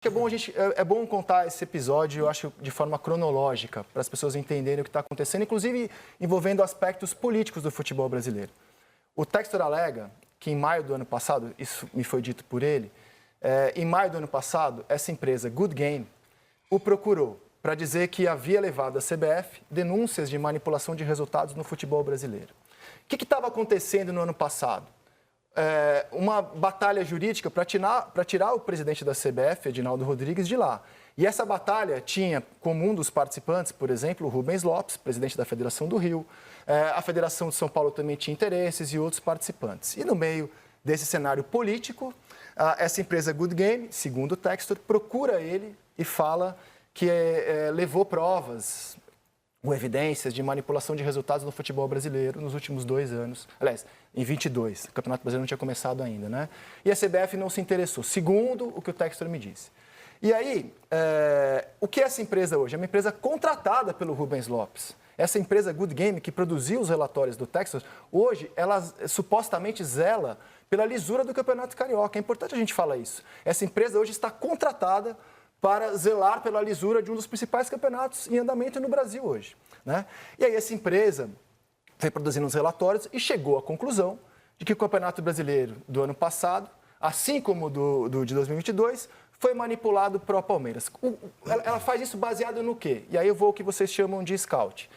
É bom contar esse episódio, eu acho, de forma cronológica, para as pessoas entenderem o que está acontecendo, inclusive envolvendo aspectos políticos do futebol brasileiro. O Textor alega que em maio do ano passado, isso me foi dito por ele, em maio do ano passado, essa empresa, Good Game, o procurou para dizer que havia levado à CBF denúncias de manipulação de resultados no futebol brasileiro. O que estava acontecendo no ano passado? Uma batalha jurídica para tirar o presidente da CBF, Edinaldo Rodrigues, de lá. E essa batalha tinha como um dos participantes, por exemplo, o Rubens Lopes, presidente da Federação do Rio. A Federação de São Paulo também tinha interesses e outros participantes. E no meio desse cenário político, essa empresa Good Game, segundo o Textor, procura ele e fala que levou provas ou evidências de manipulação de resultados no futebol brasileiro nos últimos 2 anos. Aliás, em 22, o Campeonato Brasileiro não tinha começado ainda, né? E a CBF não se interessou, segundo o que o Textor me disse. E aí, o que é essa empresa hoje? É uma empresa contratada pelo Rubens Lopes. Essa empresa Good Game, que produziu os relatórios do Textor, hoje, ela supostamente zela pela lisura do Campeonato Carioca. É importante a gente falar isso. Essa empresa hoje está contratada para zelar pela lisura de um dos principais campeonatos em andamento no Brasil hoje, né? E aí essa empresa foi produzindo os relatórios e chegou à conclusão de que o Campeonato Brasileiro do ano passado, assim como do de 2022, foi manipulado pro Palmeiras. Ela faz isso baseado no quê? E aí eu vou ao que vocês chamam de scout.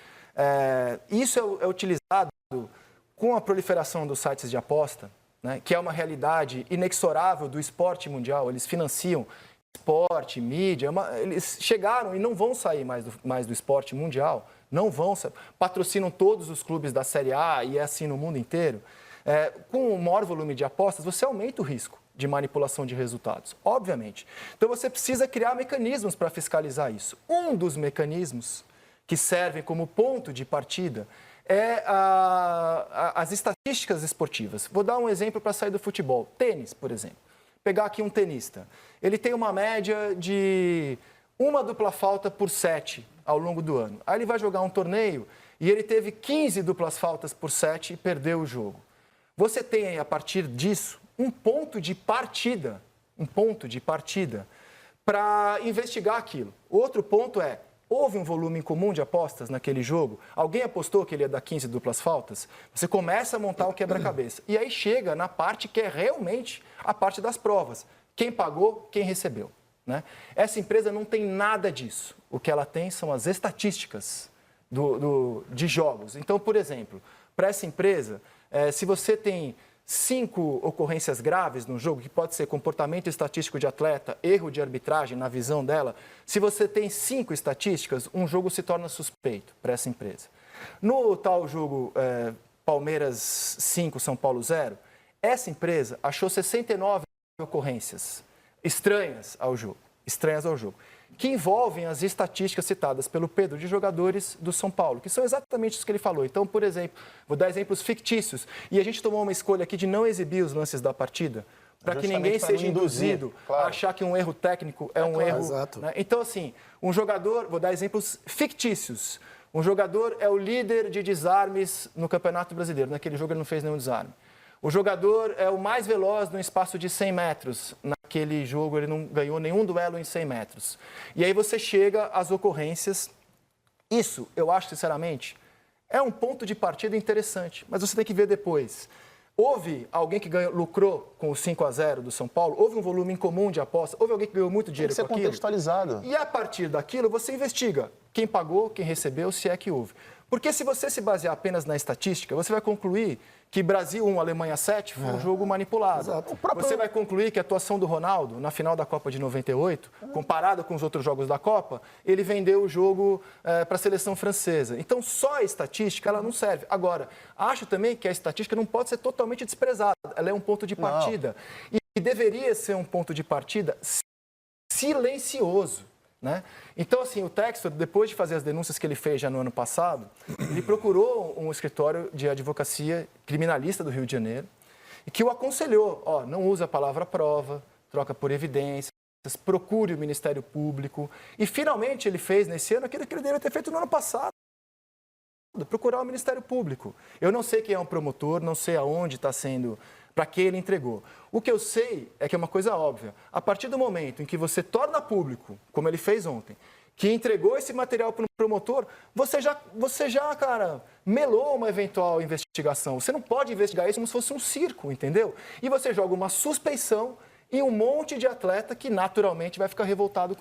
Isso é utilizado com a proliferação dos sites de aposta, né, que é uma realidade inexorável do esporte mundial. Eles financiam esporte, mídia, eles chegaram e não vão sair mais do esporte mundial, não vão, patrocinam todos os clubes da Série A e é assim no mundo inteiro. Com o maior volume de apostas, você aumenta o risco de manipulação de resultados, obviamente. Então você precisa criar mecanismos para fiscalizar isso. Um dos mecanismos que servem como ponto de partida é as estatísticas esportivas. Vou dar um exemplo para sair do futebol. Tênis, por exemplo. Pegar aqui um tenista. Ele tem uma média de 1 dupla falta por 7 ao longo do ano. Aí ele vai jogar um torneio e ele teve 15 duplas faltas por 7 e perdeu o jogo. Você tem aí, a partir disso, um ponto de partida para investigar aquilo. Outro ponto é, houve um volume comum de apostas naquele jogo? Alguém apostou que ele ia dar 15 duplas faltas? Você começa a montar o quebra-cabeça. E aí chega na parte que é realmente a parte das provas. Quem pagou, quem recebeu, né? Essa empresa não tem nada disso. O que ela tem são as estatísticas de jogos. Então, por exemplo, para essa empresa, se você tem 5 ocorrências graves no jogo, que pode ser comportamento estatístico de atleta, erro de arbitragem na visão dela, se você tem 5 estatísticas, um jogo se torna suspeito para essa empresa. No tal jogo Palmeiras 5, São Paulo 0, essa empresa achou 69 ocorrências estranhas ao jogo, que envolvem as estatísticas citadas pelo Pedro de jogadores do São Paulo, que são exatamente isso que ele falou. Então, por exemplo, vou dar exemplos fictícios, e a gente tomou uma escolha aqui de não exibir os lances da partida, para que ninguém seja induzido a achar que um erro técnico é um erro. Né? Então, assim, um jogador, vou dar exemplos fictícios, um jogador é o líder de desarmes no Campeonato Brasileiro, naquele jogo ele não fez nenhum desarme. O jogador é o mais veloz no espaço de 100 metros. Naquele jogo ele não ganhou nenhum duelo em 100 metros. E aí você chega às ocorrências. Isso, eu acho, sinceramente, é um ponto de partida interessante. Mas você tem que ver depois. Houve alguém que lucrou com o 5-0 do São Paulo? Houve um volume incomum de aposta? Houve alguém que ganhou muito dinheiro com aquilo? Tem que ser contextualizado. E a partir daquilo você investiga quem pagou, quem recebeu, se é que houve. Porque se você se basear apenas na estatística, você vai concluir que Brasil 1, Alemanha 7 foi um jogo manipulado. Você vai concluir que a atuação do Ronaldo na final da Copa de 98, comparada com os outros jogos da Copa, ele vendeu o jogo para a seleção francesa. Então, só a estatística ela não serve. Agora, acho também que a estatística não pode ser totalmente desprezada. Ela é um ponto de partida. E deveria ser um ponto de partida silencioso. Né? Então, assim, o Textor, depois de fazer as denúncias que ele fez já no ano passado, ele procurou um escritório de advocacia criminalista do Rio de Janeiro e que o aconselhou, não usa a palavra prova, troca por evidências, procure o Ministério Público. E, finalmente, ele fez nesse ano aquilo que ele deveria ter feito no ano passado. Procurar o Ministério Público. Eu não sei quem é o promotor, não sei aonde está sendo para quem ele entregou. O que eu sei é que é uma coisa óbvia. A partir do momento em que você torna público, como ele fez ontem, que entregou esse material para um promotor, você já, cara, melou uma eventual investigação. Você não pode investigar isso como se fosse um circo, entendeu? E você joga uma suspeição em um monte de atleta que naturalmente vai ficar revoltado com isso.